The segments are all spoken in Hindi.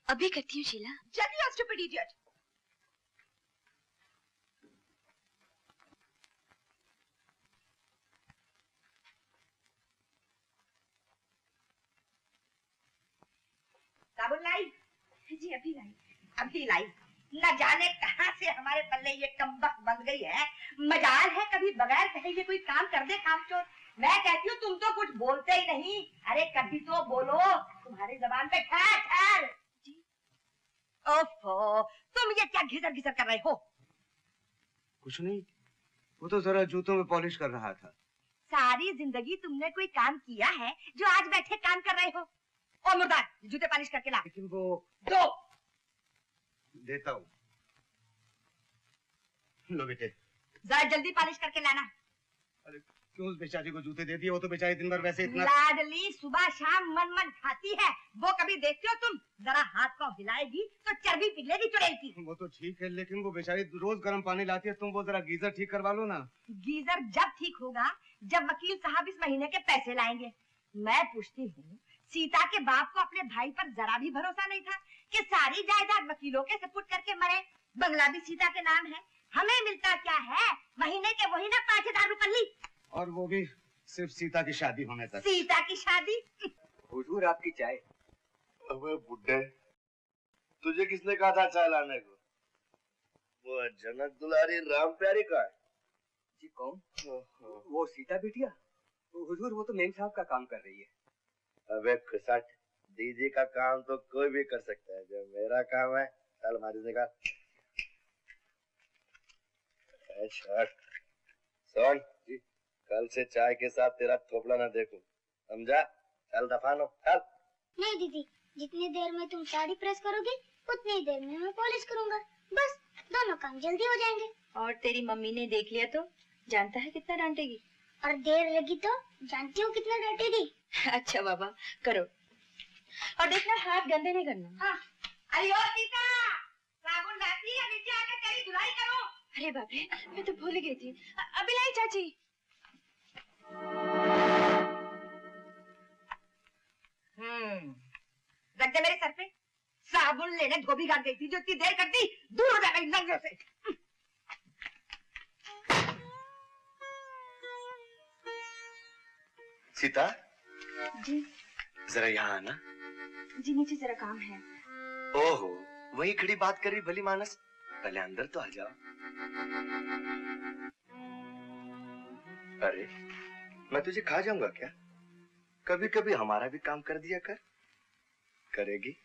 अभी करती हूँ शीला। जल्दी आओ स्टूपिड इडियट। साबुन लाई? जी अभी लाई। अभी लाई? न जाने कहाँ से हमारे पल्ले ये कमबख्त बन गई है। मजाल है कभी बगैर कहे ये कोई काम कर दे कामचोर। मैं कहती हूँ तुम तो कुछ बोलते ही नहीं। अरे कभी तो बोलो, तुम्हारी जबान पे ठहर ठहर। जी। ओफो, तुम ये क्या घिसर घिसर कर रहे हो? कुछ नहीं, वो तो जरा जूतों में पॉलिश कर रहा था। सारी जिंदगी तुमने कोई काम किया है जो आज बैठे काम कर रहे हो? ओ मुर्दार, जूते पॉलिश करके ला। लेकिन वो दो। देता हूँ। लो बेटे। जरा जल्दी पॉलिश करके लाना। अरे क्यों उस बेचारी को जूते दे दिए? वो तो बेचारी दिन भर वैसे इतना लाडली सुबह शाम मन मन खाती है। वो कभी देखते हो तुम? जरा हाथ पाँव हिलाएगी तो चर्बी पिघलेगी चुड़ैल की। वो तो ठीक है, लेकिन वो बेचारी रोज गर्म पानी लाती है। तुम वो जरा गीजर ठीक करवा लो ना। गीजर जब ठीक होगा जब वकील साहब इस महीने के पैसे लाएंगे। मैं पूछती हूँ, सीता के बाप को अपने भाई पर जरा भी भरोसा नहीं था कि सारी जायदाद वकीलों के सपुर्द करके मरे? बंगला भी सीता के नाम है, हमें मिलता क्या है? महीने के वही ना 5000 रुपये। और वो भी सिर्फ सीता की शादी होने तक। सीता की शादी? हुजूर आपकी चाय। अबे बुड्ढे, तुझे किसने कहा था चाय लाने को? वो जनक दुलारी राम प्यारी का है। जी कौन? वो सीता बिटिया? हुजूर वो तो मेम साहब का काम कर रही है। अबे खुसट, दीदी का काम तो कोई भी कर सकता है, जो मेरा काम है चल मारी से कर। सुन जी, कल से चाय के साथ तेरा थोपला ना देखूं, समझा? चल दफानो चल। नहीं दीदी, जितनी देर में तुम साड़ी प्रेस करोगे उतनी देर में मैं पॉलिश करूंगा। बस दोनों काम जल्दी हो जाएंगे। और तेरी मम्मी ने देख लिया तो जानता है कितना डांटेगी। और देर लगी तो जानती हूँ कितना डांटेगी। अच्छा बाबा करो, और देखना हाथ गंदे नहीं करना। हाँ। अरे ओ सीता, साबुन लाती है? नीचे आकर तेरी धुलाई करो। अरे बाप रे, मैं तो भूल गई थी। अभी लाई चाची। रख दे मेरे सर पे। साबुन लेने धोबी घाट गई थी जो इतनी देर कर दी। दूर हो जा मेरी नजरों से। सीता जी। जरा यहाँ आना। जी नीचे जरा काम है। ओहो, वही खड़ी बात करी भली मानस, पहले अंदर तो आ जाओ। अरे मैं तुझे खा जाऊंगा क्या? कभी कभी हमारा भी काम कर दिया कर। करेगी?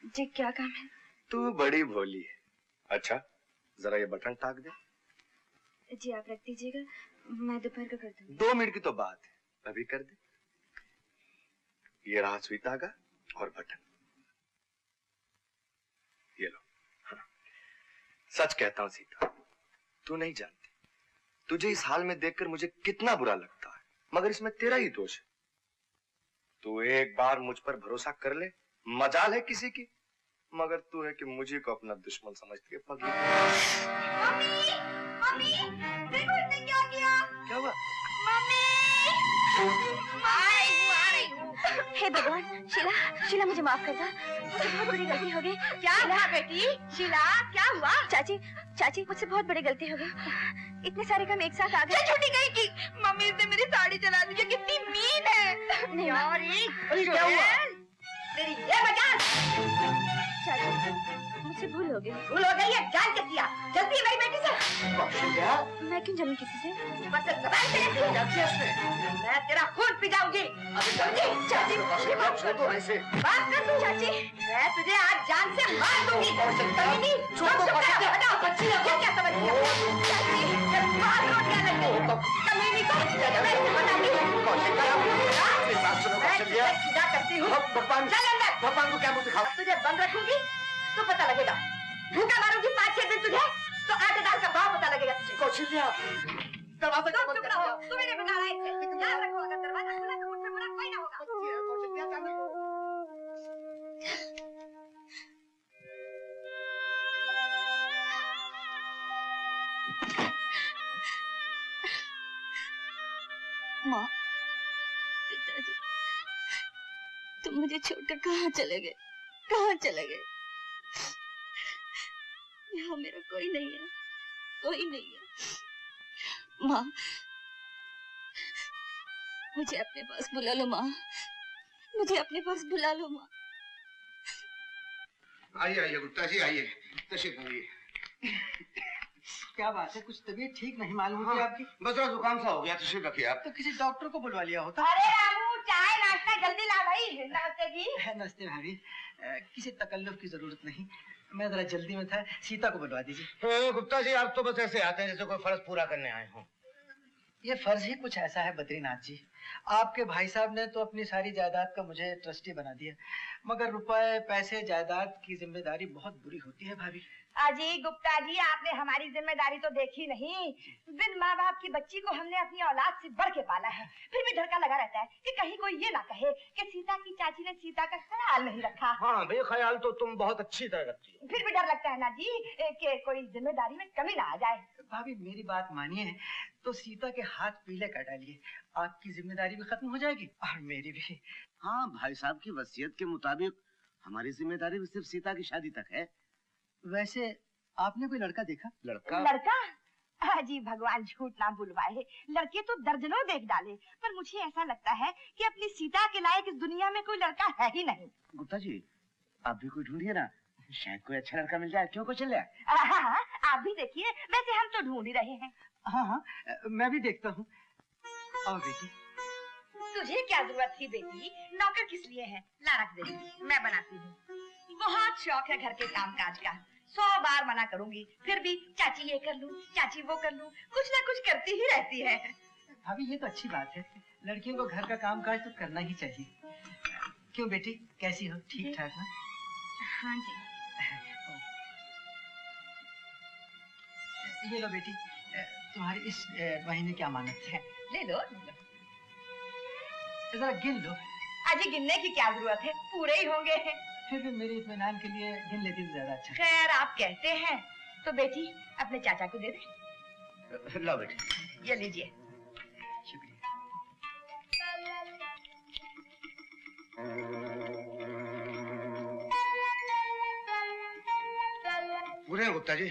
जी क्या काम है? तू बड़ी भोली है। अच्छा जरा ये बटन टाक दे। जी आप रख दीजिएगा, मैं दोपहर को कर दूंगी। 2 मिनट की तो बात है, अभी कर दे। ये रहा सुई धागा और बटन, ये लो। हाँ। सच कहता हूं सीता, तू नहीं जानती तुझे इस हाल में देखकर मुझे कितना बुरा लगता है, मगर इसमें तेरा ही दोष है। तू एक बार मुझ पर भरोसा कर ले, मजाल है किसी की, मगर तू है कि मुझे को अपना दुश्मन समझती है। पगली। मम्मी, मम्मी, देखो इसने क्या किया? क्या हुआ? मम्मी, हे भगवान, शीला मुझे माफ कर दो, मुझसे बहुत बड़ी गलती हो गई। क्या हुआ बेटी? शीला क्या हुआ? चाची मुझसे बहुत बड़ी गलती हो गई। इतने सारे काम एक साथ आ गए। छुट्टी गई की मम्मी ने मेरी साड़ी चला दी। कितनी मीन है। नहीं यार क्या हुआ? तेरी ये मजाल। चाची मुझसे भूल हो गई। भूल हो गई है, जान के किया। जल्दी मेरी बेटी से। कौशल्या, मैं क्यों जानूं किसी से? बस जबान से निकली। क्या किया इसने? मैं तेरा खून पी जाऊंगी। चाची बात कर दो ऐसे। बात कर दूं चाची? मैं तुझे आज जान से मार दूंगी। कमीनी, हटाओ बच्ची। ये क्या समझ रही है? चाची मार रोटियां लगी है। कमीनी को मैं बताती हूँ। मैं सीधा करती हूँ। चल अंदर। भगवान को क्या मुंह दिखाओ? तुझे बंद रखूंगी तो पता लगेगा। भूखा मारूंगी 5-6 दिन तुझे, तो आटे दाल का भाव पता लगेगा तुझे। कौशल्या, दरवाजा तुम चुप रहो। तुम्हें नहीं बिगाड़ा इसे। याद रखो, अगर दरवाजा खुला तो मुझसे बुरा कोई ना होगा। माँ, पिताजी, तुम मुझे छोड़कर कहाँ चले गए? कहाँ चले गए? यहाँ मेरा कोई नहीं है, कोई नहीं है। माँ, मुझे अपने पास बुला लो माँ, मुझे अपने पास बुला लो माँ। आइए आइए गुप्ता जी, आइए, तशरीफ लाइए। क्या बात है, कुछ तबीयत ठीक नहीं मालूम होती आपकी? बस थोड़ा जुकाम सा हो गया, तशरीफ रखिए आप। तो किसी डॉक्टर को बुलवा लिया होता। अरे रामू, चाय नाश्ता जल्दी ला भाई। नमस्ते जी। नमस्ते भाभी, किसी तकल्लुफ की जरूरत नहीं, मैं जरा जल्दी में था, सीता को बुलवा दीजिए। गुप्ता जी, आप तो बस ऐसे आते हैं जैसे कोई फर्ज पूरा करने आए हों। ये फर्ज ही कुछ ऐसा है बद्रीनाथ जी, आपके भाई साहब ने तो अपनी सारी जायदाद का मुझे ट्रस्टी बना दिया, मगर रुपए पैसे जायदाद की जिम्मेदारी बहुत बुरी होती है भाभी। अजी गुप्ता जी, आपने हमारी जिम्मेदारी तो देखी नहीं। बिन माँ बाप की बच्ची को हमने अपनी औलाद से बढ़ के पाला है, फिर भी डर का लगा रहता है कि कहीं कोई ये ना कहे कि सीता की चाची ने सीता का ख्याल नहीं रखा। हाँ भाई, ख्याल तो तुम बहुत अच्छी तरह रखती हो। फिर भी डर लगता है ना जी कि कोई जिम्मेदारी में कमी ना आ जाए। भाभी मेरी बात मानिए तो सीता के हाथ पीले कर डालिए, आपकी जिम्मेदारी भी खत्म हो जाएगी और मेरी भी। हाँ, भाई साहब की वसीयत के मुताबिक हमारी जिम्मेदारी भी सिर्फ सीता की शादी तक है। वैसे आपने कोई लड़का देखा? लड़का? जी भगवान झूठ ना बुलवाए, लड़के तो दर्जनों देख डाले, पर मुझे ऐसा लगता है कि अपनी सीता के लायक इस दुनिया में कोई लड़का है ही नहीं। गुप्ता जी, आप भी कोई ढूंढिए ना, शायद कोई अच्छा लड़का मिल जाए। क्यों को चल जाए? हाँ, आप भी देखिए, वैसे हम तो ढूंढ ही रहे हैं। हाँ हाँ, मैं भी देखता हूँ। आओ बेटी। तुझे क्या जरूरत थी बेटी, नौकर किस लिए है? ला रख दे, मैं बनाती हूँ। बहुत शौक है घर के कामकाज का, 100 बार मना करूंगी, फिर भी चाची ये कर लूं, चाची वो कर लूं, कुछ ना कुछ करती ही रहती है। भाभी ये तो अच्छी बात है, लड़कियों को घर का काम काज तो करना ही चाहिए। क्यों बेटी, कैसी हो? ठीक ठाक ना? हाँ जी। ये लो बेटी, तुम्हारी इस महीने की अमानत है। ले लो, जरा गिन लो। अजी गिनने की क्या जरूरत है, पूरे ही होंगे। फिर भी मेरे इत्मीनान के लिए गिन लेती तो ज्यादा अच्छा। खैर आप कहते हैं तो बेटी अपने चाचा को दे दे। लो बेटी, ये लीजिए। शुक्रिया। पूरे हैं गुप्ता जी?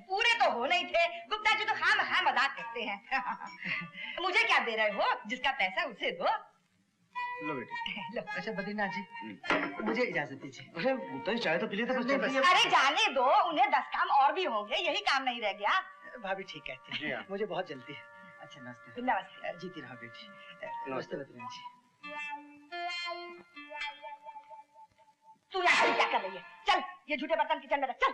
पूरे तो हो नहीं थे, गुप्ता जी तो खामखा मजाक करते हैं। मुझे क्या दे रहे हो, जिसका पैसा उसे दो। लो बेटी। लो। अच्छा बद्रीनाथ जी, मुझे इजाजत दीजिए। अरे गुप्ता जी, चाय तो पी लेते बस। अरे जाने दो, उन्हें 10 काम और भी होंगे, यही काम नहीं रह गया। भाभी ठीक कहते हैं, मुझे बहुत जल्दी है। अच्छा नमस्ते। नमस्ते। जीती रहो बेटी। नमस्ते बद्रीनाथ जी। तू यहाँ क्या कर रही है? चल ये झूठे बर्तन किचन में रख, चल।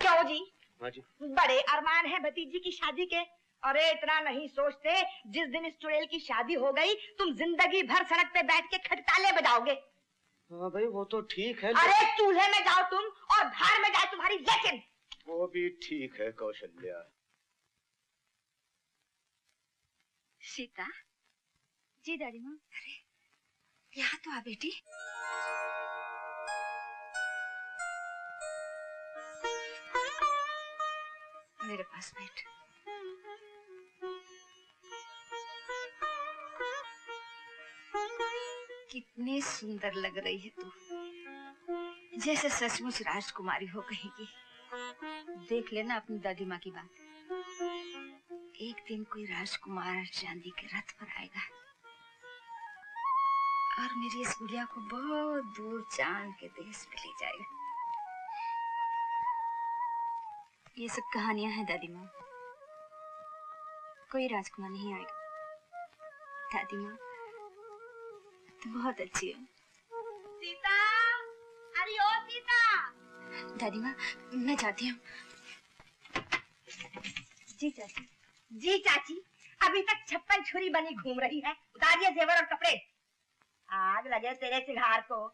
क्यों जी? हाँ जी। बड़े अरमान है भतीजी की शादी के। अरे इतना नहीं सोचते, जिस दिन इस चुड़ैल की शादी हो गई तुम जिंदगी भर सड़क पे बैठ के खटताले बजाओगे। हाँ भाई, वो तो ठीक है। अरे चूल्हे में जाओ तुम और भाड़ में जाए तुम्हारी लेकिन। वो भी ठीक है कौशल्या। सीता जी। दादी माँ, अरे यहाँ तो आ बेटी। मेरे पास बैठ। कितनी सुंदर लग रही है तू, जैसे सचमुच राजकुमारी हो कहेगी। देख लेना अपनी दादी माँ की बात, एक दिन कोई राजकुमार चांदी के रथ पर आएगा और मेरी इस गुड़िया को बहुत दूर चांद के देश में ले जाएगा। ये सब कहानियां हैं दादी माँ, कोई राजकुमार नहीं आएगा। दादी माँ तो बहुत अच्छी है। सीता, अरे ओ सीता। दादी माँ मैं जाती हूँ। जी चाची। जी चाची, अभी तक 56 छुरी बनी घूम रही है, उतारिए जेवर और कपड़े। आग लगे तेरे सिंगार को।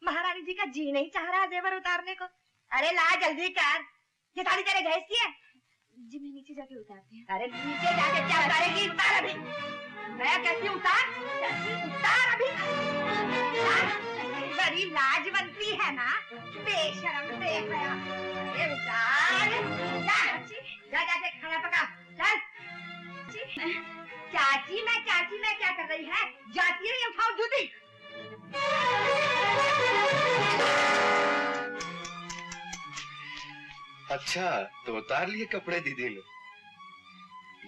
महारानी जी का जी नहीं चाह रहा जेवर उतारने को। अरे ला जल्दी कर, ये साड़ी तेरे गैस की है? जी मैं नीचे जाके उतारती हूँ। अरे नीचे जाके क्या उतारेगी? उतार अभी। मैं कहती उतार, उतार अभी। बड़ी लाज बनती है ना, बेशरम बेहया। अरे उतार, जा जाके खाना पका, चल। चाची मैं क्या कर रही है? जाती रही, उठाओ जूती। अच्छा, तो उतार लिए कपड़े दीदी ने।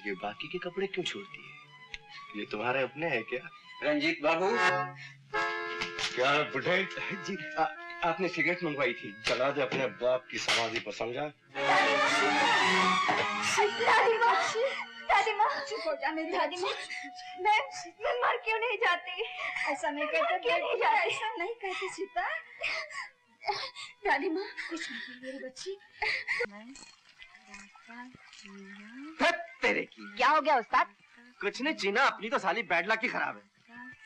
ये बाकी के कपड़े क्यों छोड़ती है? ये तुम्हारे अपने हैं क्या? रंजीत बाबू, क्या बुढ़े जी आपने सिगरेट मंगवाई थी, चला दे अपने बाप की समाधि पर, समझा? दादी माँ चुप हो जा मेरी दादी माँ। मैं मर क्यों नहीं जाती? ऐसा नहीं कहते, क्यों नहीं जाती? ऐसा नहीं कहती सीता। दादी माँ कुछ नहीं मेरी बच्ची। तेरे की क्या हो गया उस्ताद? कुछ नहीं जीना, अपनी तो साली बैड लक ही खराब है।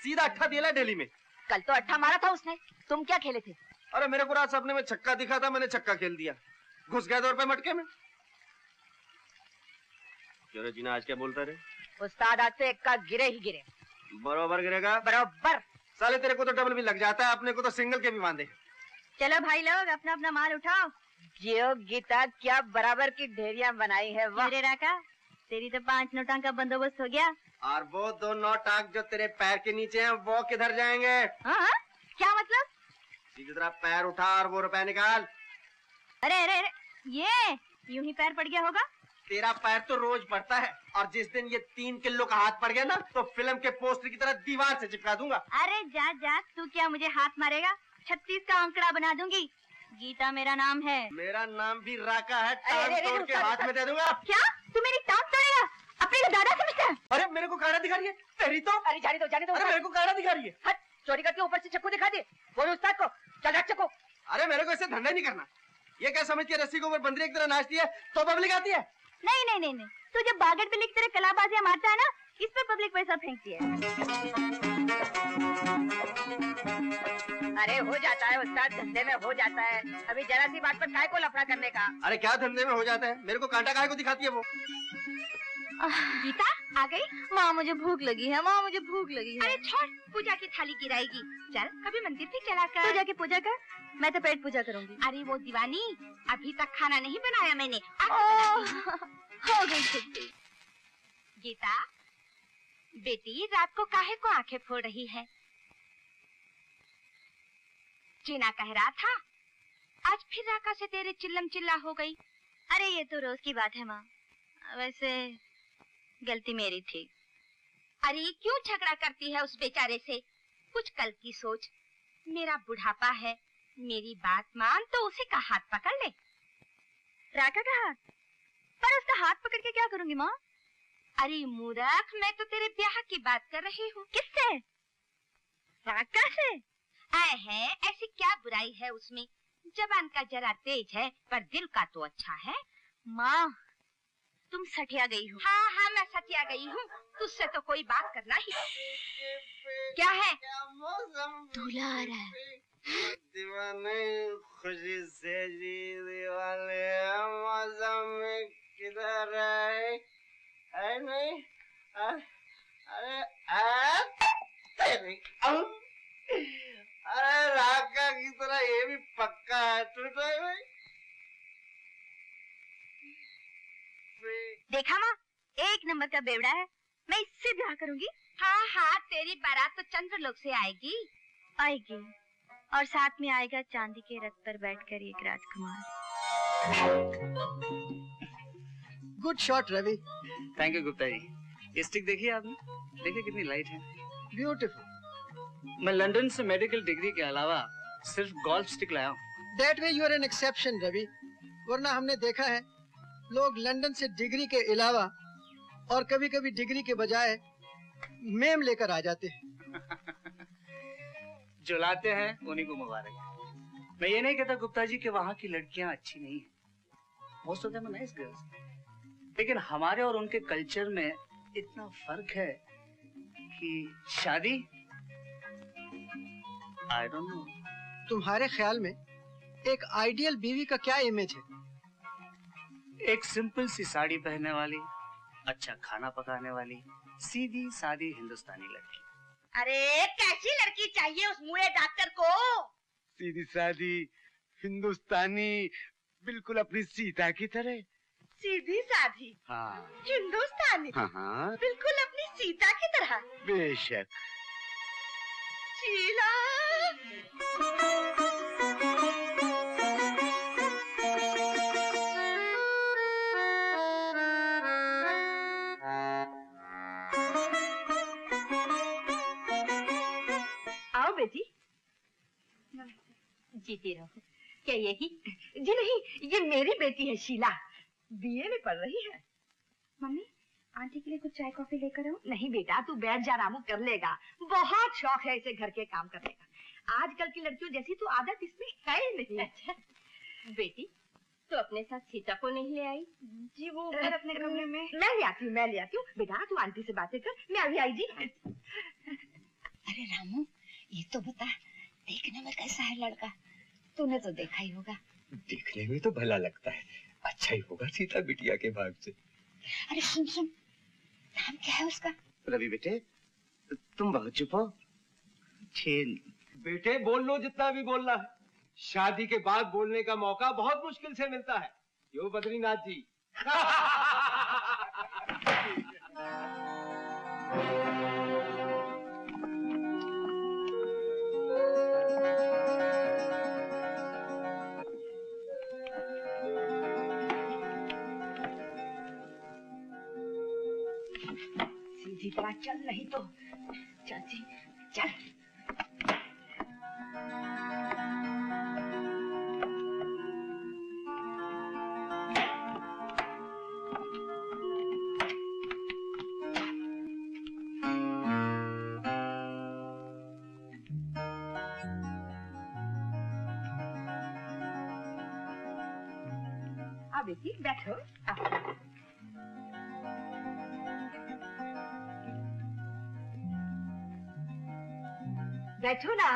सीधा अट्ठा दिया दिल्ली में। कल तो अट्ठा मारा था उसने, तुम क्या खेले थे? अरे मेरे को रात सपने में छक्का दिखा था, मैंने छक्का खेल दिया, घुस गया 2 रुपए मटके में। क्यों रे जीना, आज क्या बोलता रे? उस्ताद आज से इक्का गिरे ही गिरे। बराबर गिरेगा? बराबर। साले तेरे को तो डबल भी लग जाता है, अपने को तो सिंगल के भी बांधे। चलो भाई लोग अपना अपना माल उठाओ। जियो गीता, क्या बराबर की ढेरियां बनाई है, वाह। मेरे राका तेरी तो 5 नोटां का बंदोबस्त हो गया। और वो 2 नौटाक जो तेरे पैर के नीचे हैं वो किधर जाएंगे? हाँ क्या मतलब? सीधी तरह पैर उठा और वो रुपए निकाल। अरे अरे अरे ये यूं ही पैर पड़ गया होगा। तेरा पैर तो रोज पड़ता है, और जिस दिन ये 3 किलो का हाथ पड़ गया ना, तो फिल्म के पोस्टर की तरह दीवार से चिपका दूंगा। अरे जा जा, तू क्या मुझे हाथ मारेगा? 36 का आंकड़ा बना दूंगी। गीता मेरा नाम है। मेरा नाम भी राका है, अरे, टांग तोड़ के हाथ में दे दूंगा। क्या तू मेरी टांग तोड़ेगा? अपने को दादा समझता है? अरे मेरे को काड़ा दिखा रही है तेरी तो। अरे जाने दो जाने दो। अरे मेरे को काड़ा दिखा रही है। हट, चोरी करके ऊपर से चक्कू दिखा दे। बोलो उस्ताद को, चल हट चक्कू। अरे मेरे को इससे धंधा नहीं करना। ये क्या समझ के रस्सी के ऊपर बंदरी एक तरह नाचती है तो पब्लिक आती है? नहीं नहीं नहीं नहीं, तू जब बागड़ बिल्ली की तरह कलाबाजियां मारता है ना, इस पे पब्लिक पैसा फेंकती है। अरे हो जाता है उस्ताद, धंधे में हो जाता है। अभी जरा सी बात पर काय को लफड़ा करने का? अरे क्या धंधे में हो जाता है? मेरे को कांटा काहे को दिखाती है वो? गीता आ गई? माँ मुझे भूख लगी है, माँ मुझे भूख लगी है। अरे छोड़, पूजा की थाली गिराएगी। चल कभी मंदिर भी चला कर। तू जाके पूजा कर, मैं तो पेट पूजा करूंगी। अरे वो दीवानी, अभी तक खाना नहीं बनाया मैंने। हो गई छुट्टी। गीता बेटी, रात को काहे को आंखें फोड़ रही है? चीना कह रहा था आज फिर राका से तेरे चिल्लम चिल्ला हो गई। अरे ये तो रोज की बात है माँ, वैसे गलती मेरी थी। अरे क्यों झगड़ा करती है उस बेचारे से? कुछ कल की सोच। मेरा बुढ़ापा है, मेरी बात मान तो उसी का हाथ पकड़ ले। राका का हाथ? पर उसका हाथ पकड़ के क्या करूंगी माँ? अरे मूर्ख, मैं तो तेरे ब्याह की बात कर रही हूँ। किससे? राका से? आए हैं, ऐसी क्या बुराई है उसमें? जबान का जरा तेज है पर दिल का तो अच्छा है। माँ तुम सठिया गई हो। हाँ हाँ मैं सटिया गई हूँ, तुझसे तो कोई बात करना ही। क्या है? दूल्हा आ रहा है। दीवाने खुशी से जी दीवाने मौसम में किधर है? नहीं अरे राका की तरह ये भी पक्का है। देखा माँ, 1 नंबर का बेवड़ा है, मैं इससे ब्याह करूंगी। हाँ हाँ, तेरी बारात तो चंद्रलोक से आएगी। आएगी, और साथ में आएगा चांदी के रथ पर बैठकर एक राजकुमार। Good shot Ravi. Thank you Gupta ji. ये स्टिक देखिए आपने, देखिए कितनी लाइट है। ब्यूटीफुल। मैं लंदन से मेडिकल डिग्री के अलावा सिर्फ गोल्फ स्टिक लाया हूँ। That way you are an exception Ravi, वरना हमने देखा है लोग लंदन से डिग्री के अलावा और कभी कभी डिग्री के बजाय मेम लेकर आ जाते हैं। जो लाते हैं उन्हीं को मुबारक। मैं ये नहीं कहता गुप्ता जी कि वहाँ की लड़कियां अच्छी नहीं है, most of them are nice girls, लेकिन हमारे और उनके कल्चर में इतना फर्क है कि शादी, आई डोंट नो। तुम्हारे ख्याल में एक आइडियल बीवी का क्या इमेज है? एक सिंपल सी साड़ी पहनने वाली, अच्छा खाना पकाने वाली, सीधी सादी हिंदुस्तानी लड़की। अरे कैसी लड़की चाहिए उस मुए डॉक्टर को? सीधी सादी हिंदुस्तानी, बिल्कुल अपनी सीता की तरह। सीधी साधी, हाँ हिंदुस्तानी, हाँ हाँ बिल्कुल अपनी सीता की तरह। बेशक। शीला। आओ बेटी। जीती रहो। क्या यही? जी नहीं, ये मेरी बेटी है शीला, बीए में पढ़ रही है। मम्मी, आंटी के लिए कुछ चाय कॉफी लेकर आओ। नहीं बेटा, तू बैठ जा, रामू कर लेगा। बहुत शौक है इसे घर के काम करने का। आजकल की लड़कियों जैसी तो आदत इसमें है ही नहीं। अच्छा बेटी, तो अपने साथ सीता को नहीं ले आई? जी वो ऊपर अपने कमरे में। मैं ले आती हूँ। बेटा तू आंटी से बातें कर, मैं अभी आई जी। अरे रामू, ये तो बता, देखने में कैसा है लड़का? तूने तो देखा ही होगा। देखने में तो भला लगता है, अच्छा ही होगा सीता बिटिया के भाग से। अरे सुन सुन, नाम क्या है उसका? रवि बेटे, तुम बहुत चुप हो। छेन। बेटे बोल लो जितना भी बोलना है, शादी के बाद बोलने का मौका बहुत मुश्किल से मिलता है। यो बद्रीनाथ जी। सीधी तरह चल, नहीं तो चाची चल। आ बेटी बैठो। बैठो ना।